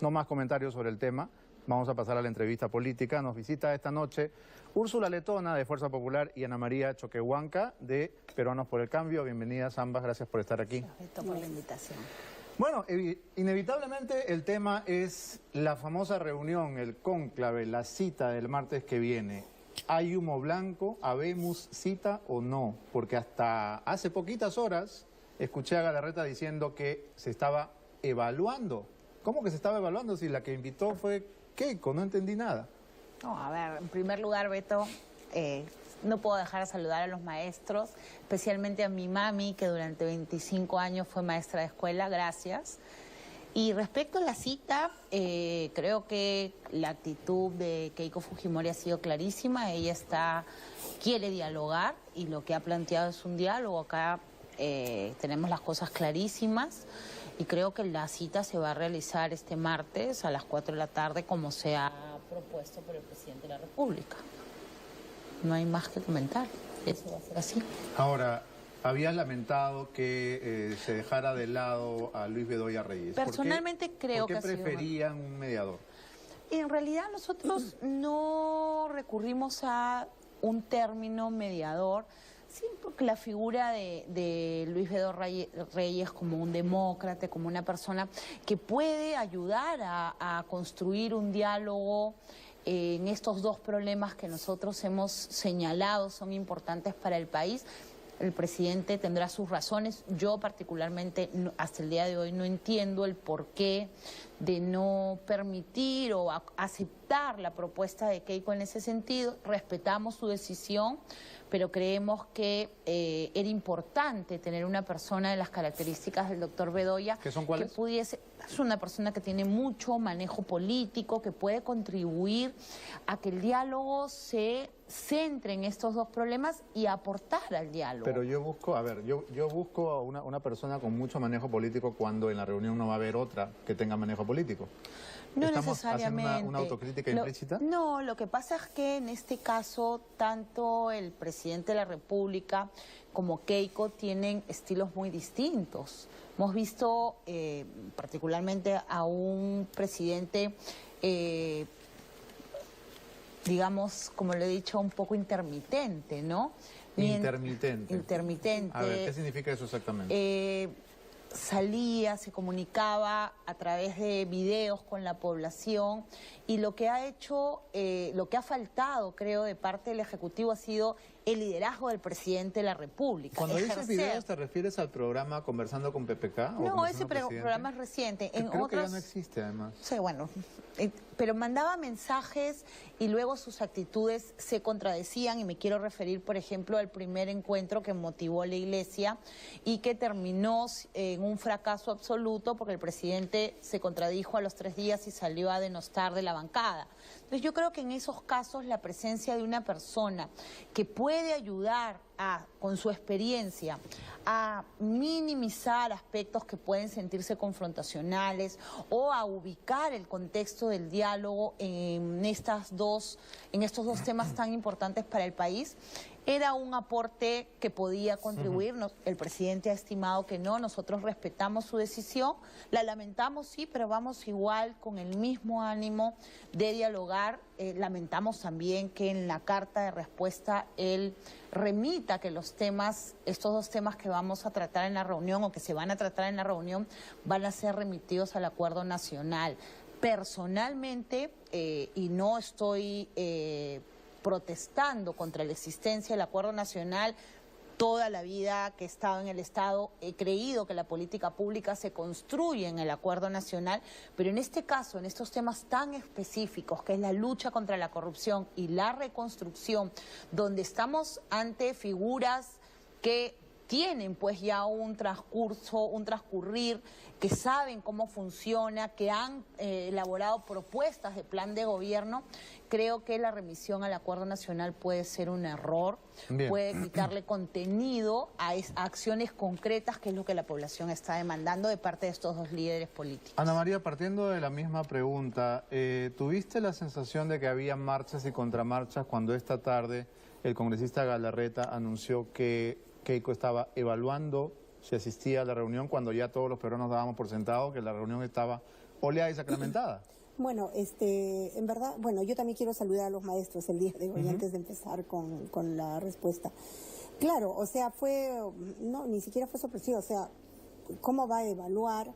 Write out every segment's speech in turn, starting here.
no más comentarios sobre el tema. Vamos a pasar a la entrevista política. Nos visita esta noche Úrsula Letona, de Fuerza Popular, y Ana María Choquehuanca, de Peruanos por el Cambio. Bienvenidas ambas, gracias por estar aquí. Gracias por la invitación. Bueno, inevitablemente el tema es la famosa reunión, el cónclave, la cita del martes que viene. ¿Hay humo blanco? ¿Habemos cita o no? Porque hasta hace poquitas horas escuché a Galarreta diciendo que se estaba evaluando. ¿Cómo que se estaba evaluando si la que invitó fue Keiko? No entendí nada. No, a ver, en primer lugar, Beto, no puedo dejar de saludar a los maestros, especialmente a mi mami, que durante 25 años fue maestra de escuela, gracias. Y respecto a la cita, creo que la actitud de Keiko Fujimori ha sido clarísima. Ella quiere dialogar y lo que ha planteado es un diálogo. Acá tenemos las cosas clarísimas y creo que la cita se va a realizar este martes a las 4 de la tarde, como se ha propuesto por el presidente de la República. No hay más que comentar, eso va a ser así. Ahora, habías lamentado que se dejara de lado a Luis Bedoya Reyes. Personalmente creo que ¿Por qué preferían un mediador? En realidad nosotros no recurrimos a un término mediador, sí, porque la figura de Luis Bedoya Reyes como un demócrata, como una persona que puede ayudar a construir un diálogo en estos dos problemas que nosotros hemos señalado son importantes para el país. El presidente tendrá sus razones. Yo particularmente hasta el día de hoy no entiendo el porqué de no permitir o aceptar la propuesta de Keiko en ese sentido. Respetamos su decisión, pero creemos que era importante tener una persona de las características del doctor Bedoya. ¿Qué son cuáles? Que pudiese... Es una persona que tiene mucho manejo político, que puede contribuir a que el diálogo se centre en estos dos problemas y aportar al diálogo. Pero yo busco, yo busco a una persona con mucho manejo político cuando en la reunión no va a haber otra que tenga manejo político. No ¿Estamos necesariamente. haciendo una autocrítica implícita? No, lo que pasa es que en este caso tanto el presidente de la República como Keiko tienen estilos muy distintos. Hemos visto particularmente a un presidente, digamos, como le he dicho, un poco intermitente, ¿no? Intermitente. Intermitente. A ver, ¿qué significa eso exactamente? Salía, se comunicaba a través de videos con la población y lo que ha hecho, lo que ha faltado, creo, de parte del Ejecutivo ha sido el liderazgo del presidente de la República. Cuando dices videos, ¿te refieres al programa Conversando con PPK? No, ese programa es reciente. Creo que ya no existe, además. Sí, bueno, pero mandaba mensajes y luego sus actitudes se contradecían, y me quiero referir, por ejemplo, al primer encuentro que motivó a la Iglesia y que terminó en un fracaso absoluto porque el presidente se contradijo a los 3 días y salió a denostar de la bancada. Entonces yo creo que en esos casos la presencia de una persona que puede ayudar con su experiencia a minimizar aspectos que pueden sentirse confrontacionales o a ubicar el contexto del diálogo en estos dos temas tan importantes para el país, era un aporte que podía contribuir. El presidente ha estimado que no, nosotros respetamos su decisión, la lamentamos sí, pero vamos igual con el mismo ánimo de dialogar. Lamentamos también que en la carta de respuesta él remita que estos dos temas que vamos a tratar en la reunión o que se van a tratar en la reunión van a ser remitidos al acuerdo nacional. Personalmente, y no estoy protestando contra la existencia del acuerdo nacional, toda la vida que he estado en el Estado he creído que la política pública se construye en el acuerdo nacional, pero en este caso, en estos temas tan específicos, que es la lucha contra la corrupción y la reconstrucción, donde estamos ante figuras que tienen pues ya un transcurrir, que saben cómo funciona, que han elaborado propuestas de plan de gobierno, creo que la remisión al acuerdo nacional puede ser un error. Bien. Puede quitarle contenido a acciones concretas, que es lo que la población está demandando de parte de estos dos líderes políticos. Ana María, partiendo de la misma pregunta, ¿tuviste la sensación de que había marchas y contramarchas cuando esta tarde el congresista Galarreta anunció que Keiko estaba evaluando si asistía a la reunión, cuando ya todos los peruanos dábamos por sentado que la reunión estaba oleada y sacramentada. Bueno, en verdad, bueno, yo también quiero saludar a los maestros el día de hoy, antes de empezar con la respuesta. Claro, o sea, no, ni siquiera fue sorpresivo, o sea, ¿cómo va a evaluar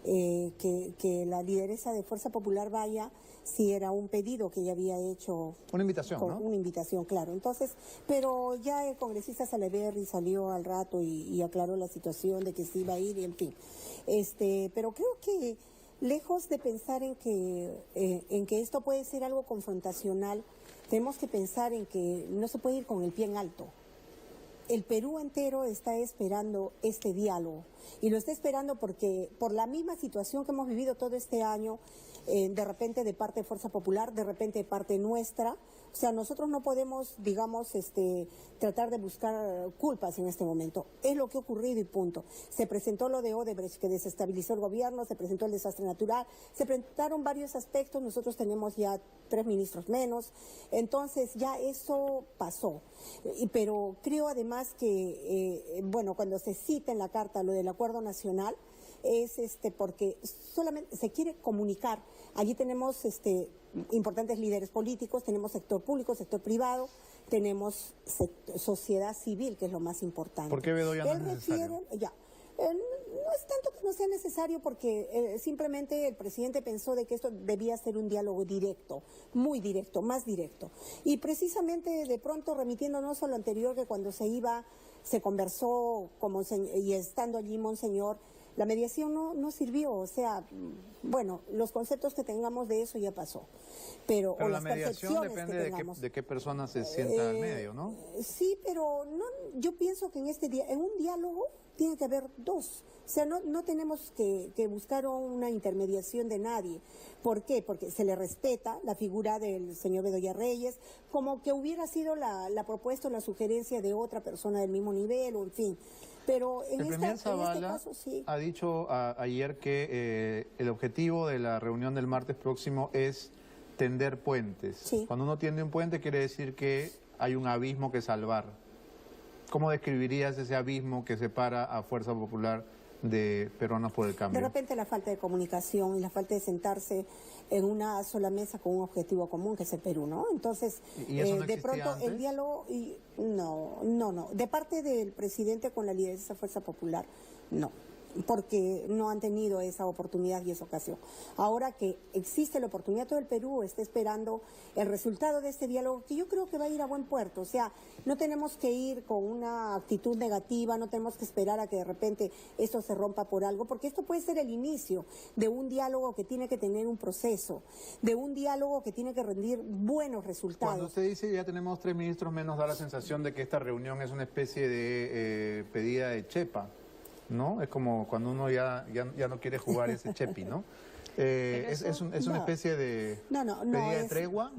que la lideresa de Fuerza Popular vaya si era un pedido que ella había hecho? Una invitación, ¿no? Una invitación, claro. Entonces, pero ya el congresista Salaverry salió al rato y aclaró la situación de que sí iba a ir y en fin. Pero creo que lejos de pensar en que esto puede ser algo confrontacional, tenemos que pensar en que no se puede ir con el pie en alto. El Perú entero está esperando este diálogo y lo está esperando porque por la misma situación que hemos vivido todo este año, de repente de parte de Fuerza Popular, de repente de parte nuestra, o sea, nosotros no podemos, digamos, tratar de buscar culpas en este momento. Es lo que ha ocurrido y punto. Se presentó lo de Odebrecht, que desestabilizó el gobierno, se presentó el desastre natural, se presentaron varios aspectos, nosotros tenemos ya 3 ministros menos, entonces ya eso pasó. Pero creo además que, bueno, cuando se cita en la carta lo del acuerdo nacional, es porque solamente se quiere comunicar. Allí tenemos importantes líderes políticos, tenemos sector público, sector privado, tenemos sociedad civil, que es lo más importante. ¿Por qué Bedoya no es necesario? No es tanto que no sea necesario porque simplemente el presidente pensó de que esto debía ser un diálogo directo, muy directo, más directo. Y precisamente de pronto remitiéndonos a lo anterior, que cuando se iba, se conversó y estando allí Monseñor, la mediación no sirvió, o sea, bueno, los conceptos que tengamos de eso ya pasó. Pero la mediación depende de qué persona se sienta al medio, ¿no? Sí, pero no, yo pienso que en un diálogo tiene que haber dos. O sea, no tenemos que buscar una intermediación de nadie. ¿Por qué? Porque se le respeta la figura del señor Bedoya Reyes, como que hubiera sido la propuesta o la sugerencia de otra persona del mismo nivel, o en fin. Pero en el premier Zavala caso, sí. ha dicho ayer que el objetivo de la reunión del martes próximo es tender puentes. Sí. Cuando uno tiende un puente quiere decir que hay un abismo que salvar. ¿Cómo describirías ese abismo que separa a Fuerza Popular de Peruanos por el Cambio? De repente la falta de comunicación y la falta de sentarse en una sola mesa con un objetivo común, que es el Perú, ¿no? Entonces, ¿Y eso no de pronto antes? el diálogo, no. De parte del presidente con la lideresa Fuerza Popular, no. Porque no han tenido esa oportunidad y esa ocasión. Ahora que existe la oportunidad, todo el Perú está esperando el resultado de este diálogo, que yo creo que va a ir a buen puerto. O sea, no tenemos que ir con una actitud negativa, no tenemos que esperar a que de repente esto se rompa por algo, porque esto puede ser el inicio de un diálogo que tiene que tener un proceso, de un diálogo que tiene que rendir buenos resultados. Cuando usted dice ya tenemos 3 ministros menos, da la sensación de que esta reunión es una especie de pedida de chepa, ¿no? Es como cuando uno ya no quiere jugar ese chepi, ¿no? ¿Es una especie de pedida de tregua?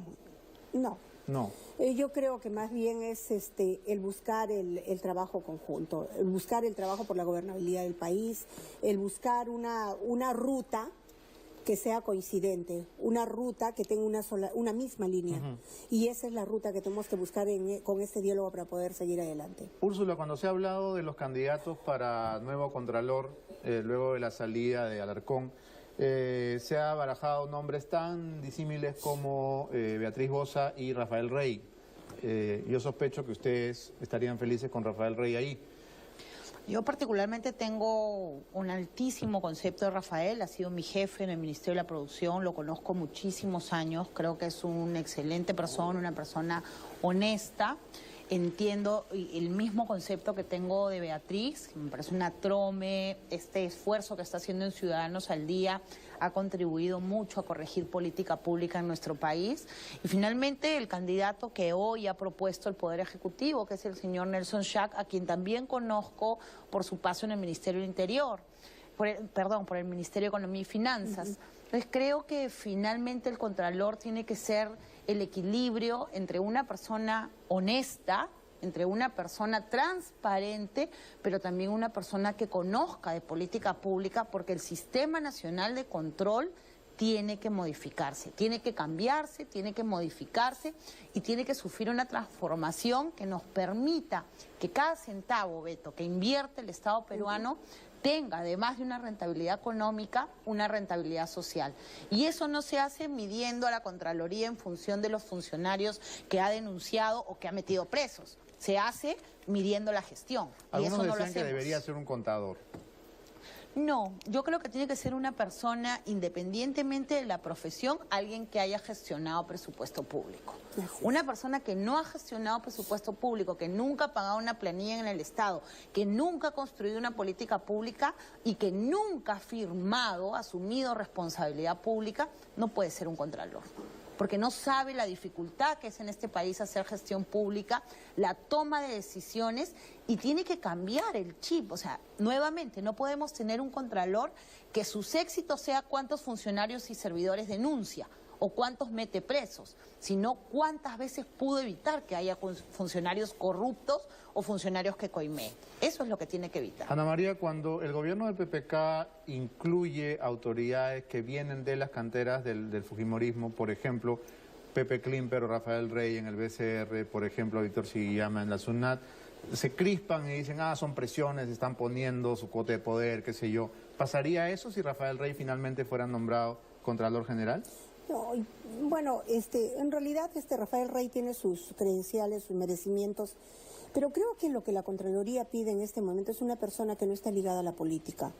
No. No. Yo creo que más bien es el buscar el trabajo conjunto, el buscar el trabajo por la gobernabilidad del país, el buscar una ruta que sea coincidente, una ruta que tenga una misma línea. Y esa es la ruta que tenemos que buscar con este diálogo para poder seguir adelante. Úrsula, cuando se ha hablado de los candidatos para nuevo Contralor, luego de la salida de Alarcón, se ha barajado nombres tan disímiles como Beatriz Boza y Rafael Rey. Yo sospecho que ustedes estarían felices con Rafael Rey ahí. Yo particularmente tengo un altísimo concepto de Rafael, ha sido mi jefe en el Ministerio de la Producción, lo conozco muchísimos años, creo que es una excelente persona, una persona honesta. Entiendo el mismo concepto que tengo de Beatriz, que me parece una trome, este esfuerzo que está haciendo en Ciudadanos al Día ha contribuido mucho a corregir política pública en nuestro país. Y finalmente el candidato que hoy ha propuesto el Poder Ejecutivo, que es el señor Nelson Schack, a quien también conozco por su paso en el Ministerio del Interior, por el Ministerio de Economía y Finanzas. Entonces creo que finalmente el Contralor tiene que ser el equilibrio entre una persona honesta, entre una persona transparente, pero también una persona que conozca de política pública, porque el Sistema Nacional de Control tiene que modificarse, tiene que cambiarse, tiene que modificarse y tiene que sufrir una transformación que nos permita que cada centavo, Beto, que invierte el Estado peruano tenga, además de una rentabilidad económica, una rentabilidad social. Y eso no se hace midiendo a la Contraloría en función de los funcionarios que ha denunciado o que ha metido presos. Se hace midiendo la gestión. Y Algunos eso no lo decían que hacemos. debería ser un contador. No, yo creo que tiene que ser una persona, independientemente de la profesión, alguien que haya gestionado presupuesto público. Una persona que no ha gestionado presupuesto público, que nunca ha pagado una planilla en el Estado, que nunca ha construido una política pública y que nunca ha firmado, asumido responsabilidad pública, no puede ser un contralor. Porque no sabe la dificultad que es en este país hacer gestión pública, la toma de decisiones, y tiene que cambiar el chip. O sea, nuevamente, no podemos tener un contralor que sus éxitos sea cuántos funcionarios y servidores denuncia o cuántos mete presos, sino cuántas veces pudo evitar que haya funcionarios corruptos o funcionarios que coimeen. Eso es lo que tiene que evitar. Ana María, cuando el gobierno del PPK incluye autoridades que vienen de las canteras del fujimorismo, por ejemplo, Pepe Klimper o Rafael Rey en el BCR, por ejemplo, Víctor Sugiyama en la SUNAT, se crispan y dicen, son presiones, están poniendo su cuota de poder, qué sé yo. ¿Pasaría eso si Rafael Rey finalmente fuera nombrado Contralor General? No, bueno, en realidad Rafael Rey tiene sus credenciales, sus merecimientos, pero creo que lo que la Contraloría pide en este momento es una persona que no está ligada a la política.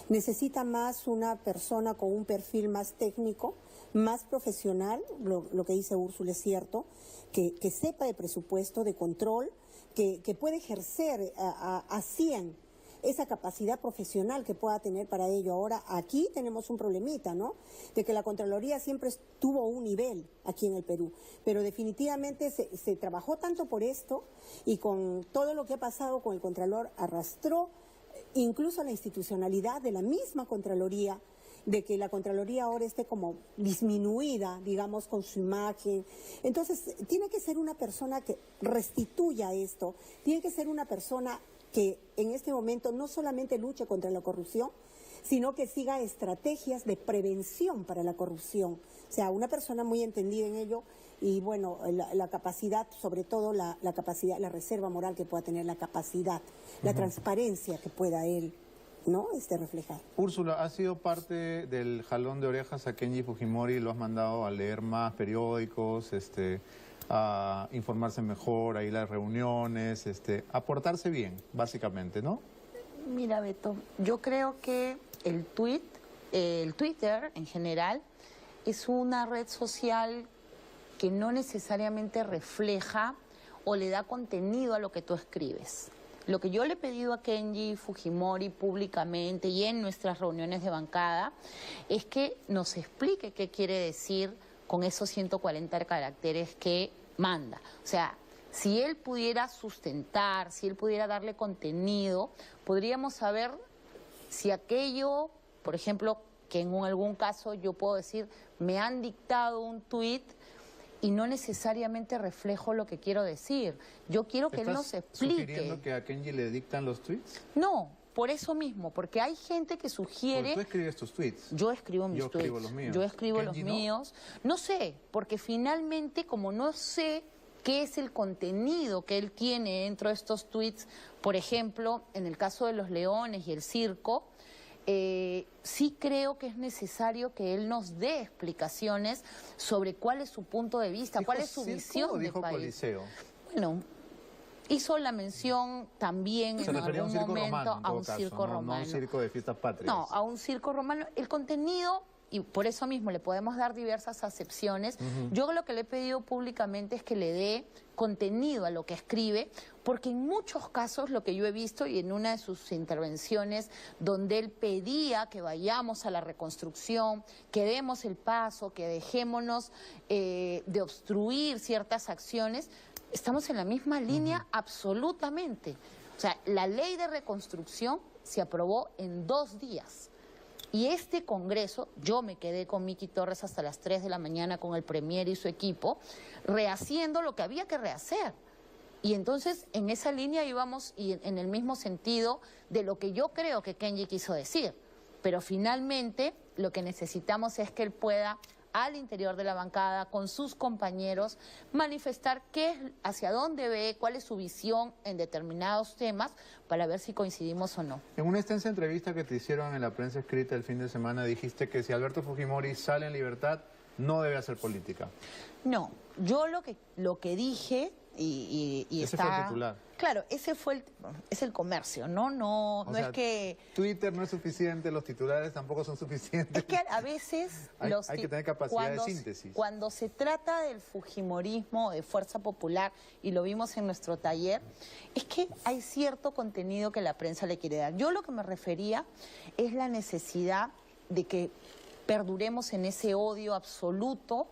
Necesita más una persona con un perfil más técnico, más profesional, lo que dice Úrsula es cierto, que sepa de presupuesto, de control, que puede ejercer a 100 esa capacidad profesional que pueda tener para ello. Ahora, aquí tenemos un problemita, ¿no? De que la Contraloría siempre tuvo un nivel aquí en el Perú, pero definitivamente se trabajó tanto por esto y con todo lo que ha pasado con el Contralor arrastró incluso la institucionalidad de la misma Contraloría, de que la Contraloría ahora esté como disminuida, digamos, con su imagen. Entonces, tiene que ser una persona que restituya esto, tiene que ser una persona que en este momento no solamente luche contra la corrupción, sino que siga estrategias de prevención para la corrupción. O sea, una persona muy entendida en ello y, bueno, la capacidad, sobre todo la capacidad, la reserva moral que pueda tener, la capacidad, la transparencia que pueda él, ¿no? Reflejar. Úrsula, ¿has sido parte del jalón de orejas a Kenji Fujimori? ¿Lo has mandado a leer más periódicos, a informarse mejor, a ir a las reuniones, a portarse bien, básicamente, ¿no? Mira, Beto, yo creo que el Twitter en general es una red social que no necesariamente refleja o le da contenido a lo que tú escribes. Lo que yo le he pedido a Kenji Fujimori públicamente y en nuestras reuniones de bancada es que nos explique qué quiere decir con esos 140 caracteres que manda. O sea, si él pudiera sustentar, si él pudiera darle contenido, podríamos saber si aquello, por ejemplo, que en algún caso yo puedo decir, me han dictado un tuit y no necesariamente reflejo lo que quiero decir. Yo quiero que él nos explique. ¿Estás sugiriendo que a Kenji le dictan los tweets? No, por eso mismo, porque hay gente que sugiere... Porque tú escribes tus tweets. Yo escribo mis tweets. Yo escribo los míos. Yo escribo Kenji, los míos. No sé, porque finalmente, como no sé qué es el contenido que él tiene dentro de estos tweets, por ejemplo, en el caso de los leones y el circo, sí creo que es necesario que él nos dé explicaciones sobre cuál es su punto de vista, cuál es su visión de país. Coliseo? Bueno, hizo la mención también en algún momento a un circo romano. No a un circo de fiestas patrias. No, a un circo romano. El contenido, y por eso mismo le podemos dar diversas acepciones, yo lo que le he pedido públicamente es que le dé contenido a lo que escribe, porque en muchos casos lo que yo he visto, y en una de sus intervenciones donde él pedía que vayamos a la reconstrucción, que demos el paso, que dejémonos de obstruir ciertas acciones, estamos en la misma línea absolutamente. O sea, la ley de reconstrucción se aprobó en 2 días. Y este Congreso, yo me quedé con Miki Torres hasta las 3 de la mañana con el Premier y su equipo, rehaciendo lo que había que rehacer. Y entonces en esa línea íbamos y en el mismo sentido de lo que yo creo que Kenji quiso decir. Pero finalmente lo que necesitamos es que él pueda al interior de la bancada, con sus compañeros, manifestar hacia dónde ve, cuál es su visión en determinados temas, para ver si coincidimos o no. En una extensa entrevista que te hicieron en la prensa escrita el fin de semana, dijiste que si Alberto Fujimori sale en libertad, no debe hacer política. No, yo lo que dije y Ese está... fue el titular. Claro, es el comercio, ¿no? No O sea, es que... Twitter no es suficiente, los titulares tampoco son suficientes. Es que a veces... Hay que tener capacidad de síntesis. Cuando se trata del fujimorismo, de Fuerza Popular, y lo vimos en nuestro taller, es que hay cierto contenido que la prensa le quiere dar. Yo lo que me refería es la necesidad de que perduremos en ese odio absoluto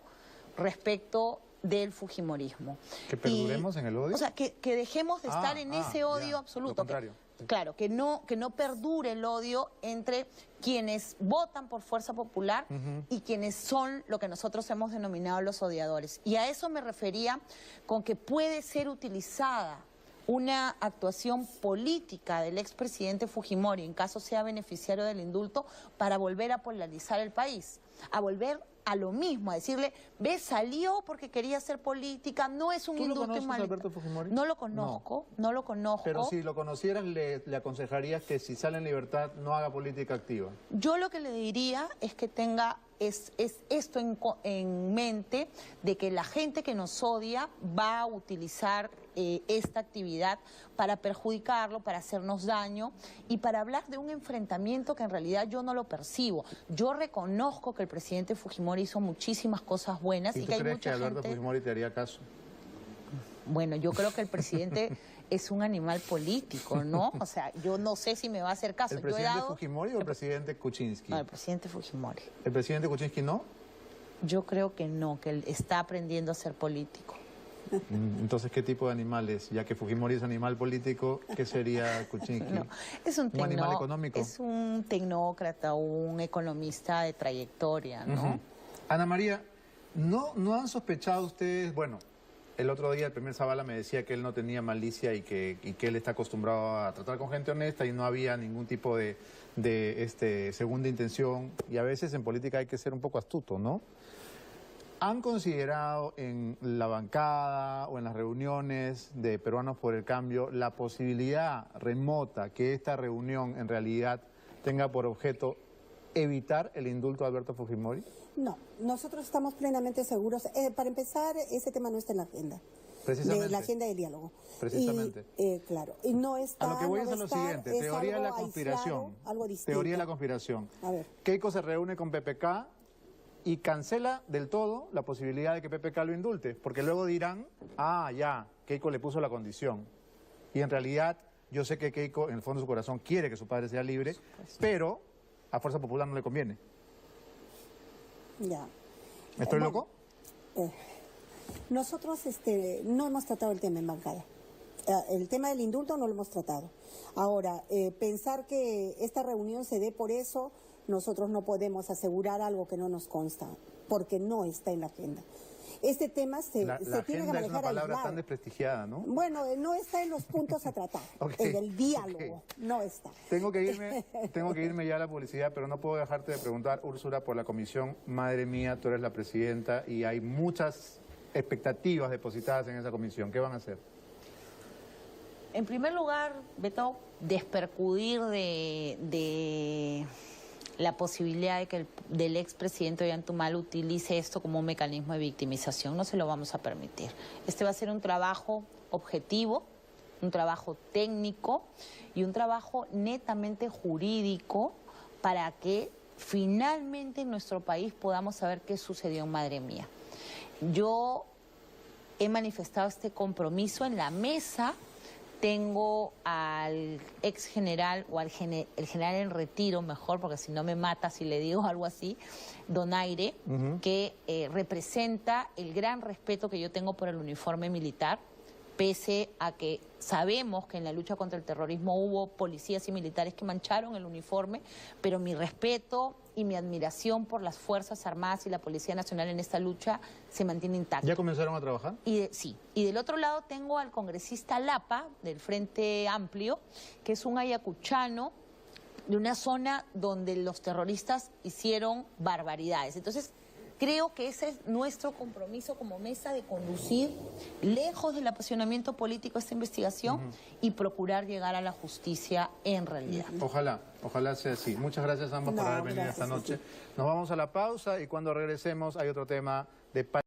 respecto del fujimorismo. ¿Que perduremos en el odio? O sea, que dejemos de estar en ese odio ya, absoluto. lo contrario. Claro, que no perdure el odio entre quienes votan por Fuerza Popular y quienes son lo que nosotros hemos denominado los odiadores. Y a eso me refería con que puede ser utilizada una actuación política del expresidente Fujimori, en caso sea beneficiario del indulto, para volver a polarizar el país, a volver a lo mismo, a decirle, ve, salió porque quería hacer política, no es un indulto. ¿Tú lo conoces, igualito. Alberto Fujimori? No lo conozco, no lo conozco. Pero si lo conocieras, le aconsejarías que si sale en libertad no haga política activa. Yo lo que le diría es que tenga esto en mente, de que la gente que nos odia va a utilizar esta actividad para perjudicarlo, para hacernos daño y para hablar de un enfrentamiento que en realidad yo no lo percibo. Yo reconozco que el presidente Fujimori hizo muchísimas cosas buenas ¿Y y tú que hay crees mucha que Alberto gente... Fujimori te haría caso? Bueno, yo creo que el presidente es un animal político, ¿no? O sea, yo no sé si me va a hacer caso. ¿El presidente Fujimori o el presidente Kuczynski? No, el presidente Fujimori. ¿El presidente Kuczynski no? Yo creo que no, que él está aprendiendo a ser político. Entonces, ¿qué tipo de animal es? Ya que Fujimori es animal político, ¿qué sería Kuczynski? No, es un animal económico. Es un tecnócrata, un economista de trayectoria, ¿no? Ana María, ¿no han sospechado ustedes? Bueno, el otro día el primer Zavala me decía que él no tenía malicia y que él está acostumbrado a tratar con gente honesta y no había ningún tipo de segunda intención. Y a veces en política hay que ser un poco astuto, ¿no? ¿Han considerado en la bancada o en las reuniones de Peruanos por el Cambio la posibilidad remota que esta reunión en realidad tenga por objeto evitar el indulto a Alberto Fujimori? No, nosotros estamos plenamente seguros. Para empezar, ese tema no está en la agenda. Precisamente. De la agenda del diálogo. Precisamente. Y, claro, y no está. A lo que voy no es a lo estar, siguiente, es teoría de la algo conspiración. aislado, algo distinto. Teoría de la conspiración. A ver. Keiko se reúne con PPK y cancela del todo la posibilidad de que PPK lo indulte, porque luego dirán, ya, Keiko le puso la condición. Y en realidad, yo sé que Keiko, en el fondo de su corazón, quiere que su padre sea libre, pero a Fuerza Popular no le conviene. Ya. ¿Estoy loco? Nosotros no hemos tratado el tema en bancada. El tema del indulto no lo hemos tratado. Ahora, pensar que esta reunión se dé por eso, nosotros no podemos asegurar algo que no nos consta, porque no está en la agenda. Este tema se tiene que manejar agenda es una palabra aislado. tan desprestigiada, ¿no? Bueno, no está en los puntos a tratar, en el diálogo, no está. Tengo que irme ya a la publicidad, pero no puedo dejarte de preguntar, Úrsula, por la comisión. Madre mía, tú eres la presidenta y hay muchas expectativas depositadas en esa comisión. ¿Qué van a hacer? En primer lugar, Beto, despercudir de la posibilidad de que del expresidente Ollantaytamala utilice esto como un mecanismo de victimización. No se lo vamos a permitir. Este va a ser un trabajo objetivo, un trabajo técnico y un trabajo netamente jurídico para que finalmente en nuestro país podamos saber qué sucedió en Madre Mía. Yo he manifestado este compromiso en la mesa. Tengo al ex general o el general en retiro, mejor, porque si no me mata si le digo algo así, Donaire, que representa el gran respeto que yo tengo por el uniforme militar, pese a que sabemos que en la lucha contra el terrorismo hubo policías y militares que mancharon el uniforme, pero mi respeto y mi admiración por las Fuerzas Armadas y la Policía Nacional en esta lucha se mantiene intacta. ¿Ya comenzaron a trabajar? Sí. Y del otro lado tengo al congresista Lapa, del Frente Amplio, que es un ayacuchano de una zona donde los terroristas hicieron barbaridades. Entonces, creo que ese es nuestro compromiso como mesa, de conducir lejos del apasionamiento político esta investigación y procurar llegar a la justicia en realidad. Ojalá sea así. Muchas gracias a ambos por haber venido esta noche. Nos vamos a la pausa y cuando regresemos hay otro tema de